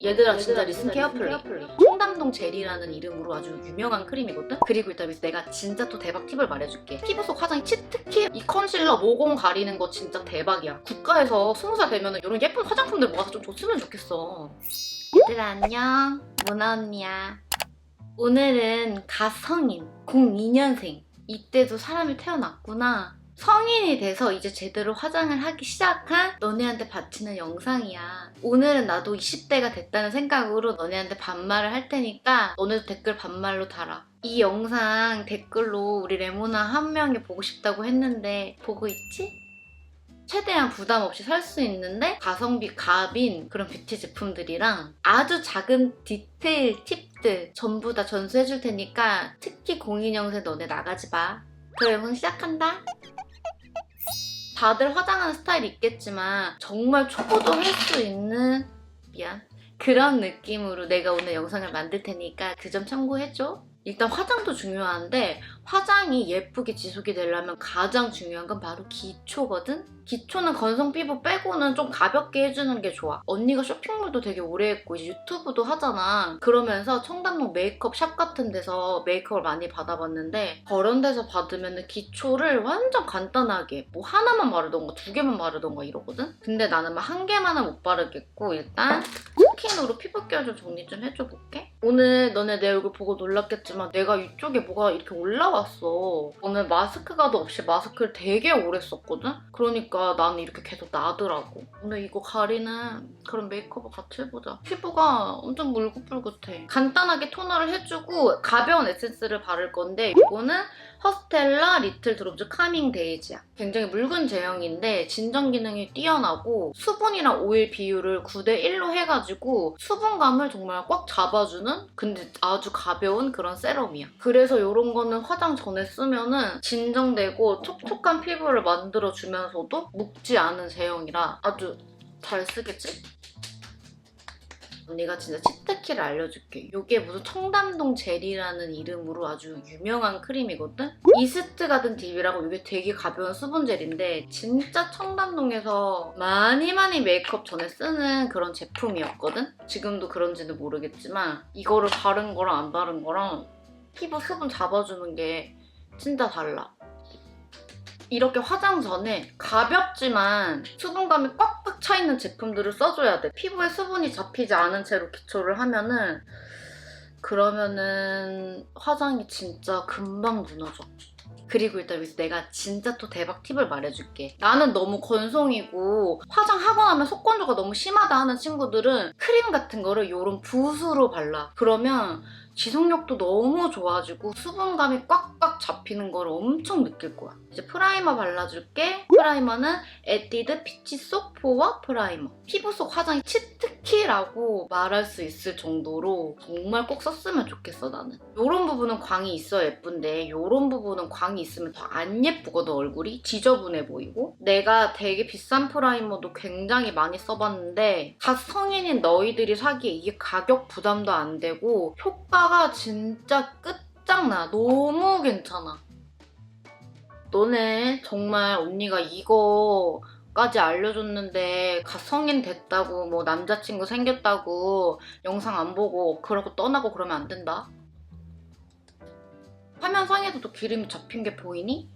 얘들아 진짜 리슨 케어플리. 청담동 젤이라는 이름으로 아주 유명한 크림이거든? 그리고 일단 여기서 내가 진짜 또 대박 팁을 말해줄게. 피부 속 화장이 치트키 이 컨실러 모공 가리는 거 진짜 대박이야. 국가에서 20살 되면은 이런 예쁜 화장품들 모아서 좀 줬으면 좋겠어. 얘들아 안녕, 모나 언니야. 오늘은 갓성인 02년생. 이때도 사람이 태어났구나. 성인이 돼서 이제 제대로 화장을 하기 시작한 너네한테 바치는 영상이야. 오늘은 나도 20대가 됐다는 생각으로 너네한테 반말을 할 테니까 너네도 댓글 반말로 달아. 이 영상 댓글로 우리 레모나 한 명이 보고 싶다고 했는데 보고 있지? 최대한 부담 없이 살 수 있는데 가성비 갑인 그런 뷰티 제품들이랑 아주 작은 디테일 팁들 전부 다 전수해줄 테니까 특히 02년생 너네 나가지 마. 그럼 영상 시작한다. 다들 화장하는 스타일이 있겠지만 정말 초보도 할 수 있는 그런 느낌으로 내가 오늘 영상을 만들 테니까 그 점 참고해줘. 일단 화장도 중요한데 화장이 예쁘게 지속이 되려면 가장 중요한 건 바로 기초거든? 기초는 건성 피부 빼고는 좀 가볍게 해주는 게 좋아. 언니가 쇼핑몰도 되게 오래 했고 이제 유튜브도 하잖아. 그러면서 청담동 메이크업 샵 같은 데서 메이크업을 많이 받아봤는데 그런 데서 받으면 기초를 완전 간단하게 뭐 하나만 바르던가 두 개만 바르던가 이러거든? 근데 나는 막 한 개만은 못 바르겠고 일단 스킨으로 피부결 좀 정리 좀 해줘볼게. 오늘 너네 내 얼굴 보고 놀랐겠지만 내가 이쪽에 뭐가 이렇게 올라왔어. 오늘 마스크가도 없이 마스크를 되게 오래 썼거든? 그러니까 나는 이렇게 계속 나더라고. 오늘 이거 가리는 그런 메이크업을 같이 해보자. 피부가 엄청 물긋불긋해. 간단하게 토너를 해주고 가벼운 에센스를 바를 건데 이거는 허스텔라 리틀 드롭즈 카밍 데이지야. 굉장히 묽은 제형인데 진정 기능이 뛰어나고 수분이랑 오일 비율을 9대1로 해가지고 수분감을 정말 꽉 잡아주는 근데 아주 가벼운 그런 세럼이야. 그래서 이런 거는 화장 전에 쓰면은 진정되고 촉촉한 피부를 만들어주면서도 묵지 않은 제형이라 아주 잘 쓰겠지? 언니가 진짜 치트키를 알려줄게. 이게 무슨 청담동 젤이라는 이름으로 아주 유명한 크림이거든? 이스트 가든 딥이라고 이게 되게 가벼운 수분 젤인데 진짜 청담동에서 많이 메이크업 전에 쓰는 그런 제품이었거든? 지금도 그런지는 모르겠지만 이거를 바른 거랑 안 바른 거랑 피부 수분 잡아주는 게 진짜 달라. 이렇게 화장 전에 가볍지만 수분감이 꽉꽉 차있는 제품들을 써줘야 돼. 피부에 수분이 잡히지 않은 채로 기초를 하면은 그러면은 화장이 진짜 금방 무너져. 그리고 일단 여기서 내가 진짜 또 대박 팁을 말해줄게. 나는 너무 건성이고 화장하고 나면 속건조가 너무 심하다 하는 친구들은 크림 같은 거를 이런 붓으로 발라. 그러면 지속력도 너무 좋아지고 수분감이 꽉꽉 잡히는 걸 엄청 느낄 거야. 이제 프라이머 발라줄게. 프라이머는 에뛰드 피치 소포와 프라이머. 피부 속 화장이 치트키라고 말할 수 있을 정도로 정말 꼭 썼으면 좋겠어 나는. 이런 부분은 광이 있어야 예쁜데 이런 부분은 광이 있으면 더 안 예쁘거든 얼굴이. 지저분해 보이고. 내가 되게 비싼 프라이머도 굉장히 많이 써봤는데 갓 성인인 너희들이 사기에 이게 가격 부담도 안 되고 효과가 진짜 끝장나. 너무 괜찮아. 너네 정말 언니가 이거까지 알려줬는데 갓 성인 됐다고 뭐 남자친구 생겼다고 영상 안 보고 그러고 떠나고 그러면 안 된다. 화면상에서도 기름이 잡힌 게 보이니?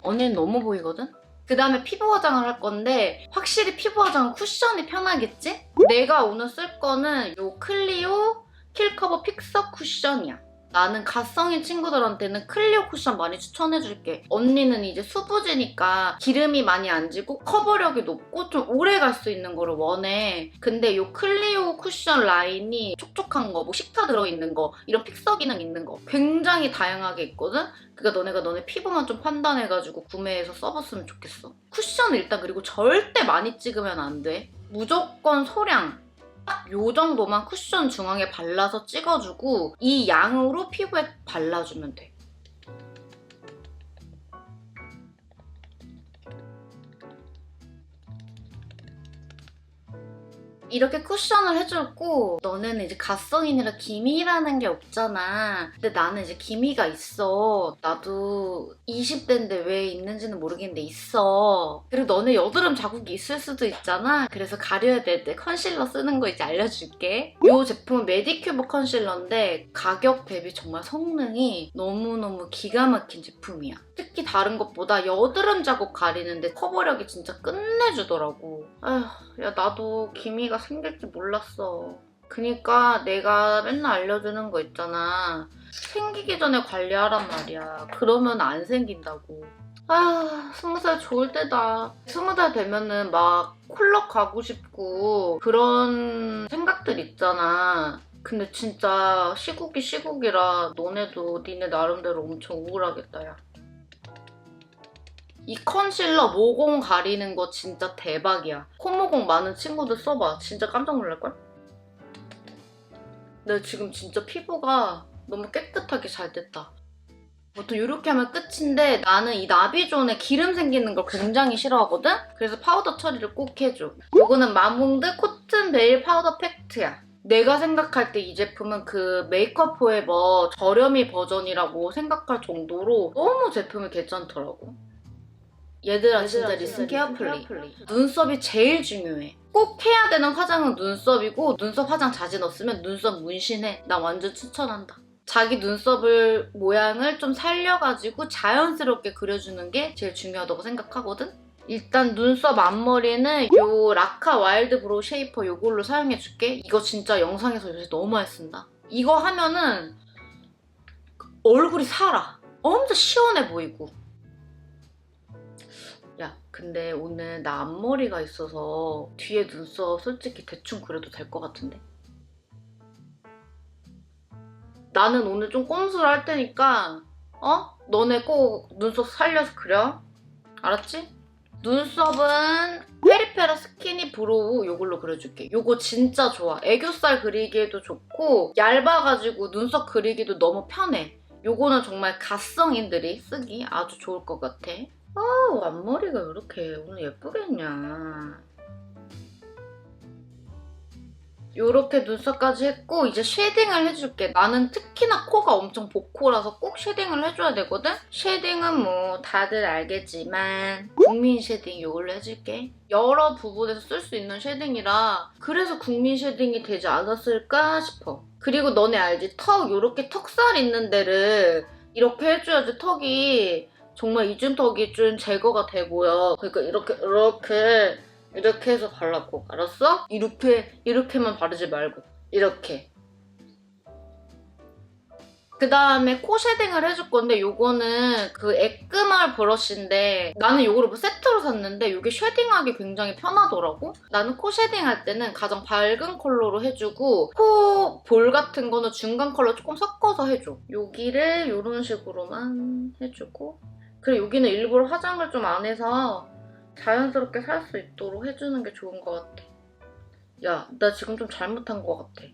언니는 너무 보이거든? 그 다음에 피부 화장을 할 건데 확실히 피부 화장은 쿠션이 편하겠지? 내가 오늘 쓸 거는 요 클리오 킬커버 픽서 쿠션이야. 나는 갓성인 친구들한테는 클리오 쿠션 많이 추천해줄게. 언니는 이제 수부지니까 기름이 많이 안 지고 커버력이 높고 좀 오래 갈 수 있는 거를 원해. 근데 이 클리오 쿠션 라인이 촉촉한 거, 뭐 식타 들어있는 거, 이런 픽서 기능 있는 거 굉장히 다양하게 있거든? 그러니까 너네가 너네 피부만 좀 판단해가지고 구매해서 써봤으면 좋겠어. 쿠션 일단 그리고 절대 많이 찍으면 안 돼. 무조건 소량. 딱 요 정도만 쿠션 중앙에 발라서 찍어주고 이 양으로 피부에 발라주면 돼. 이렇게 쿠션을 해줬고 너네는 이제 갓성인이라 기미라는 게 없잖아. 근데 나는 이제 기미가 있어. 나도 20대인데 왜 있는지는 모르겠는데 있어. 그리고 너네 여드름 자국이 있을 수도 있잖아. 그래서 가려야 될 때 컨실러 쓰는 거 이제 알려줄게. 이 제품은 메디큐브 컨실러인데 가격 대비 정말 성능이 너무너무 기가 막힌 제품이야. 특히 다른 것보다 여드름 자국 가리는데 커버력이 진짜 끝내주더라고. 아휴, 야 나도 기미가 생길지 몰랐어. 그니까 내가 맨날 알려주는 거 있잖아. 생기기 전에 관리하란 말이야. 그러면 안 생긴다고. 아, 20살 좋을 때다. 20살 되면은 막 콜럽 가고 싶고 그런 생각들 있잖아. 근데 진짜 시국이 시국이라 너네도 니네 나름대로 엄청 우울하겠다, 야. 이 컨실러 모공 가리는 거 진짜 대박이야. 콧모공 많은 친구들 써봐. 진짜 깜짝 놀랄걸? 내가 지금 진짜 피부가 너무 깨끗하게 잘 됐다. 보통 이렇게 하면 끝인데 나는 이 나비존에 기름 생기는 걸 굉장히 싫어하거든? 그래서 파우더 처리를 꼭 해줘. 이거는 마몽드 코튼 베일 파우더 팩트야. 내가 생각할 때 이 제품은 그 메이크업 포에버 저렴이 버전이라고 생각할 정도로 너무 제품이 괜찮더라고. 얘들아 진짜 리슨 케어풀리. 눈썹이 제일 중요해. 꼭 해야 되는 화장은 눈썹이고 눈썹 화장 자진 없으면 눈썹 문신해. 나 완전 추천한다. 자기 눈썹을 모양을 좀 살려가지고 자연스럽게 그려주는 게 제일 중요하다고 생각하거든? 일단 눈썹 앞머리는 요 라카 와일드 브로우 쉐이퍼 요걸로 사용해줄게. 이거 진짜 영상에서 요새 너무 많이 쓴다. 이거 하면은 얼굴이 살아. 엄청 시원해 보이고. 야, 근데 오늘 나 앞머리가 있어서 뒤에 눈썹 솔직히 대충 그려도 될 것 같은데? 나는 오늘 좀 꼼수를 할 테니까 너네 꼭 눈썹 살려서 그려. 알았지? 눈썹은 페리페라 스키니 브로우 요걸로 그려줄게. 요거 진짜 좋아. 애교살 그리기에도 좋고 얇아가지고 눈썹 그리기도 너무 편해. 요거는 정말 갓성인들이 쓰기 아주 좋을 것 같아. 앞머리가 왜 이렇게 오늘 예쁘겠냐. 요렇게 눈썹까지 했고 이제 쉐딩을 해줄게. 나는 특히나 코가 엄청 복코라서 꼭 쉐딩을 해줘야 되거든? 쉐딩은 뭐 다들 알겠지만 국민 쉐딩 요걸로 해줄게. 여러 부분에서 쓸 수 있는 쉐딩이라 그래서 국민 쉐딩이 되지 않았을까 싶어. 그리고 너네 알지? 턱 요렇게 턱살 있는 데를 이렇게 해줘야지 턱이 정말 이중턱이 좀 제거가 되고요. 그러니까 이렇게 해서 발라고. 알았어? 이렇게만 바르지 말고 이렇게. 그 다음에 코 쉐딩을 해줄 건데 요거는 그 에크말 브러쉬인데 나는 요거를 뭐 세트로 샀는데 요게 쉐딩하기 굉장히 편하더라고. 나는 코 쉐딩할 때는 가장 밝은 컬러로 해주고 코 볼 같은 거는 중간 컬러 조금 섞어서 해줘. 여기를 요런 식으로만 해주고 그리고 여기는 일부러 화장을 좀 안 해서 자연스럽게 살 수 있도록 해주는 게 좋은 것 같아. 야, 나 지금 좀 잘못한 것 같아.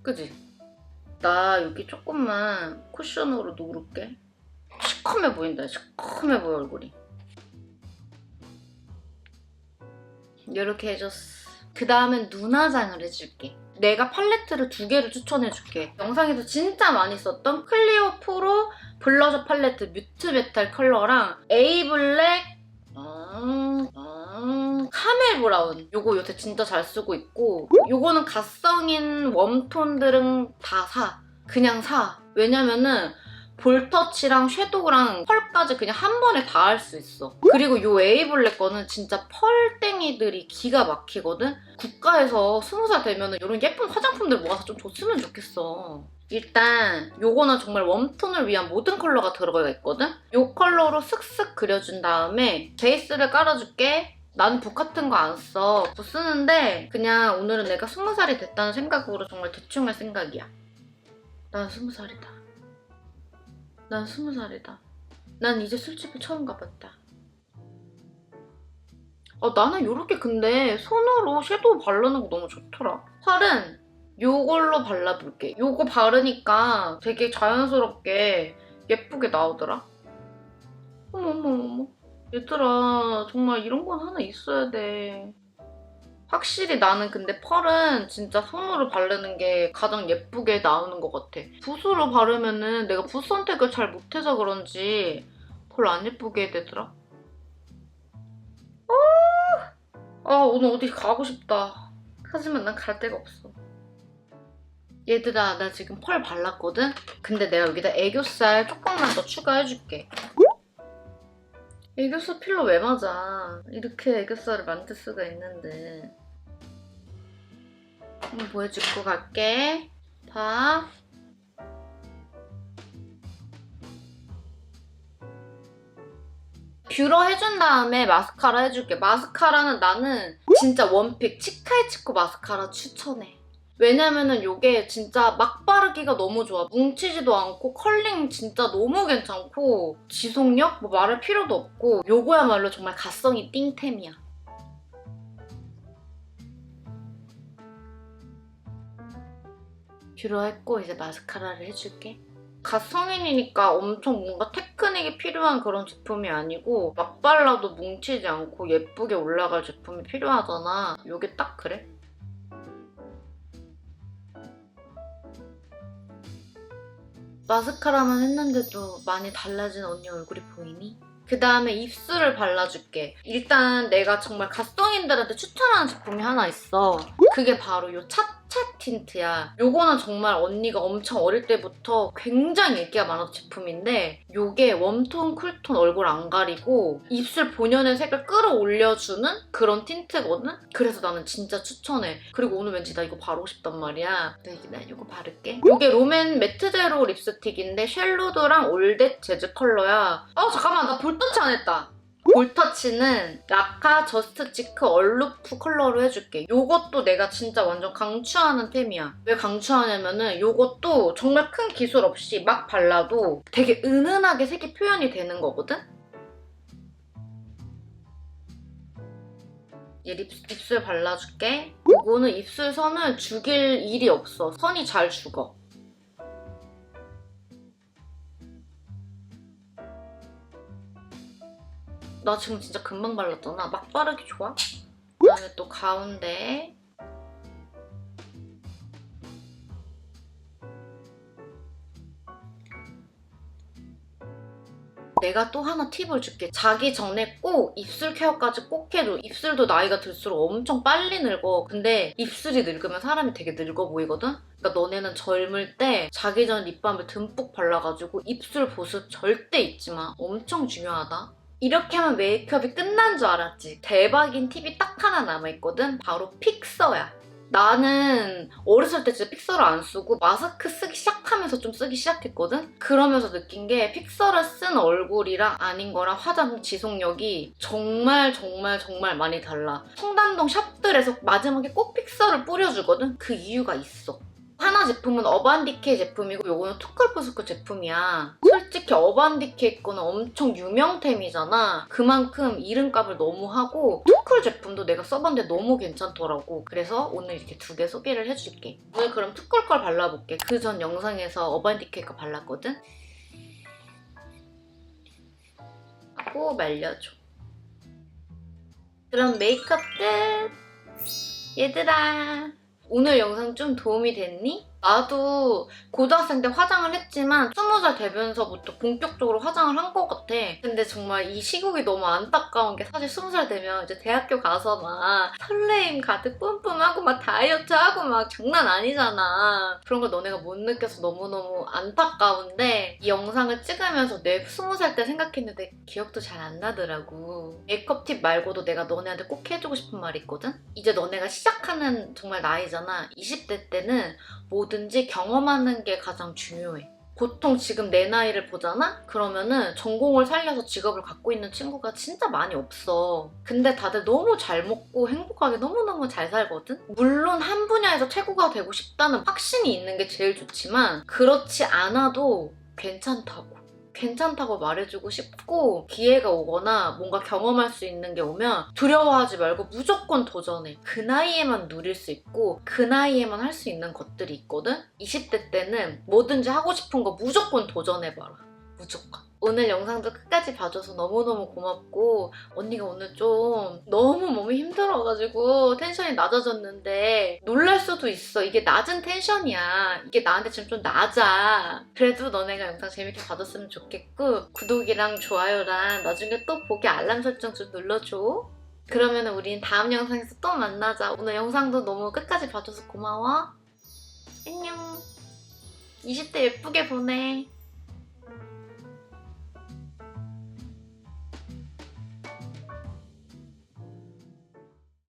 그지? 나 여기 조금만 쿠션으로 누를게. 시커매 보인다. 시커매 보여 얼굴이. 이렇게 해줬어. 그 다음엔 눈화장을 해줄게. 내가 팔레트를 2개를 추천해줄게. 영상에서 진짜 많이 썼던 클리오 프로 블러셔 팔레트 뮤트 메탈 컬러랑 에이블랙 카멜 브라운 요거 요새 진짜 잘 쓰고 있고 요거는 갓성인 웜톤들은 다 사. 그냥 사. 왜냐면은 볼터치랑 섀도우랑 펄까지 그냥 한 번에 다 할 수 있어. 그리고 요 에이블랙 거는 진짜 펄땡이들이 기가 막히거든? 국가에서 20살 되면은 이런 예쁜 화장품들 모아서 좀 줬으면 좋겠어. 일단 요거는 정말 웜톤을 위한 모든 컬러가 들어가 있거든? 요 컬러로 슥슥 그려준 다음에 베이스를 깔아줄게. 나는 붓 같은 거 안 써. 붓 쓰는데 그냥 오늘은 내가 20살이 됐다는 생각으로 정말 대충 할 생각이야. 난 20살이다. 난 20살이다. 난 이제 술집을 처음 가봤다. 나는 이렇게 근데 손으로 섀도우 바르는 거 너무 좋더라. 팔은 요걸로 발라볼게. 요거 바르니까 되게 자연스럽게 예쁘게 나오더라. 어머머머머. 얘들아 정말 이런 건 하나 있어야 돼. 확실히 나는 근데 펄은 진짜 손으로 바르는 게 가장 예쁘게 나오는 것 같아. 붓으로 바르면은 내가 붓 선택을 잘 못해서 그런지 별로 안 예쁘게 되더라. 오늘 어디 가고 싶다. 하지만 난 갈 데가 없어. 얘들아, 나 지금 펄 발랐거든? 근데 내가 여기다 애교살 조금만 더 추가해줄게. 애교살 필러 왜 맞아? 이렇게 애교살을 만들 수가 있는데. 한번 보여주고 갈게. 봐. 뷰러 해준 다음에 마스카라 해줄게. 마스카라는 나는 진짜 원픽 치카이치코 마스카라 추천해. 왜냐면은 이게 진짜 막 바르기가 너무 좋아. 뭉치지도 않고 컬링 진짜 너무 괜찮고 지속력? 뭐 말할 필요도 없고 요거야말로 정말 가성이 띵템이야. 뷰러 했고 이제 마스카라를 해줄게. 갓성인이니까 엄청 뭔가 테크닉이 필요한 그런 제품이 아니고 막 발라도 뭉치지 않고 예쁘게 올라갈 제품이 필요하잖아. 요게 딱 그래. 마스카라만 했는데도 많이 달라진 언니 얼굴이 보이니? 그 다음에 입술을 발라줄게. 일단 내가 정말 갓성인들한테 추천하는 제품이 하나 있어. 그게 바로 요 차차 틴트야. 요거는 정말 언니가 엄청 어릴 때부터 굉장히 인기가 많았던 제품인데 요게 웜톤, 쿨톤 얼굴 안 가리고 입술 본연의 색을 끌어올려주는 그런 틴트거든? 그래서 나는 진짜 추천해. 그리고 오늘 왠지 나 이거 바르고 싶단 말이야. 나 이거 바를게. 요게 롬앤 매트 제로 립스틱인데 쉘로드랑 올댓 재즈 컬러야. 잠깐만, 나 볼터치 안 했다. 볼터치는 라카 저스트 치크 얼루프 컬러로 해줄게. 요것도 내가 진짜 완전 강추하는 템이야. 왜 강추하냐면은 요것도 정말 큰 기술 없이 막 발라도 되게 은은하게 색이 표현이 되는 거거든? 얘 입술 발라줄게. 요거는 입술 선을 죽일 일이 없어. 선이 잘 죽어. 나 지금 진짜 금방 발랐잖아. 막 바르기 좋아? 그다음에 또 가운데 내가 또 하나 팁을 줄게. 자기 전에 꼭 입술 케어까지 꼭 해줘. 입술도 나이가 들수록 엄청 빨리 늙어. 근데 입술이 늙으면 사람이 되게 늙어 보이거든? 그러니까 너네는 젊을 때 자기 전 립밤을 듬뿍 발라가지고 입술 보습 절대 잊지 마. 엄청 중요하다. 이렇게 하면 메이크업이 끝난 줄 알았지. 대박인 팁이 딱 하나 남아있거든? 바로 픽서야. 나는 어렸을 때 진짜 픽서를 안 쓰고 마스크 쓰기 시작하면서 좀 쓰기 시작했거든? 그러면서 느낀 게 픽서를 쓴 얼굴이랑 아닌 거랑 화장 지속력이 정말 많이 달라. 청담동 샵들에서 마지막에 꼭 픽서를 뿌려주거든? 그 이유가 있어. 하나 제품은 어반디케이 제품이고 요거는 투컬포스코 제품이야. 솔직히 어반디케이 거는 엄청 유명템이잖아. 그만큼 이름값을 너무 하고 투컬 제품도 내가 써봤는데 너무 괜찮더라고. 그래서 오늘 이렇게 두 개 소개를 해줄게. 오늘 그럼 투컬 걸 발라볼게. 그 전 영상에서 어반디케이 거 발랐거든? 하고 말려줘. 그럼 메이크업 끝! 얘들아, 오늘 영상 좀 도움이 됐니? 나도 고등학생 때 화장을 했지만 20살 되면서부터 본격적으로 화장을 한 것 같아. 근데 정말 이 시국이 너무 안타까운 게 사실 20살 되면 이제 대학교 가서 막 설레임 가득 뿜뿜하고 막 다이어트하고 막 장난 아니잖아. 그런 걸 너네가 못 느껴서 너무너무 안타까운데 이 영상을 찍으면서 내 20살 때 생각했는데 기억도 잘 안 나더라고. 메이크업 팁 말고도 내가 너네한테 꼭 해주고 싶은 말이 있거든? 이제 너네가 시작하는 정말 나이잖아. 20대 때는 뭐든지 경험하는 게 가장 중요해. 보통 지금 내 나이를 보잖아? 그러면은 전공을 살려서 직업을 갖고 있는 친구가 진짜 많이 없어. 근데 다들 너무 잘 먹고 행복하게 너무너무 잘 살거든? 물론 한 분야에서 최고가 되고 싶다는 확신이 있는 게 제일 좋지만 그렇지 않아도 괜찮다고 말해주고 싶고 기회가 오거나 뭔가 경험할 수 있는 게 오면 두려워하지 말고 무조건 도전해. 그 나이에만 누릴 수 있고 그 나이에만 할 수 있는 것들이 있거든? 20대 때는 뭐든지 하고 싶은 거 무조건 도전해봐라. 무조건. 오늘 영상도 끝까지 봐줘서 너무너무 고맙고 언니가 오늘 좀 너무 몸이 힘들어가지고 텐션이 낮아졌는데 놀랄 수도 있어. 이게 낮은 텐션이야. 이게 나한테 지금 좀 낮아. 그래도 너네가 영상 재밌게 봐줬으면 좋겠고 구독이랑 좋아요랑 나중에 또 보기 알람 설정 좀 눌러줘. 그러면 우린 다음 영상에서 또 만나자. 오늘 영상도 너무 끝까지 봐줘서 고마워. 안녕. 20대 예쁘게 보내.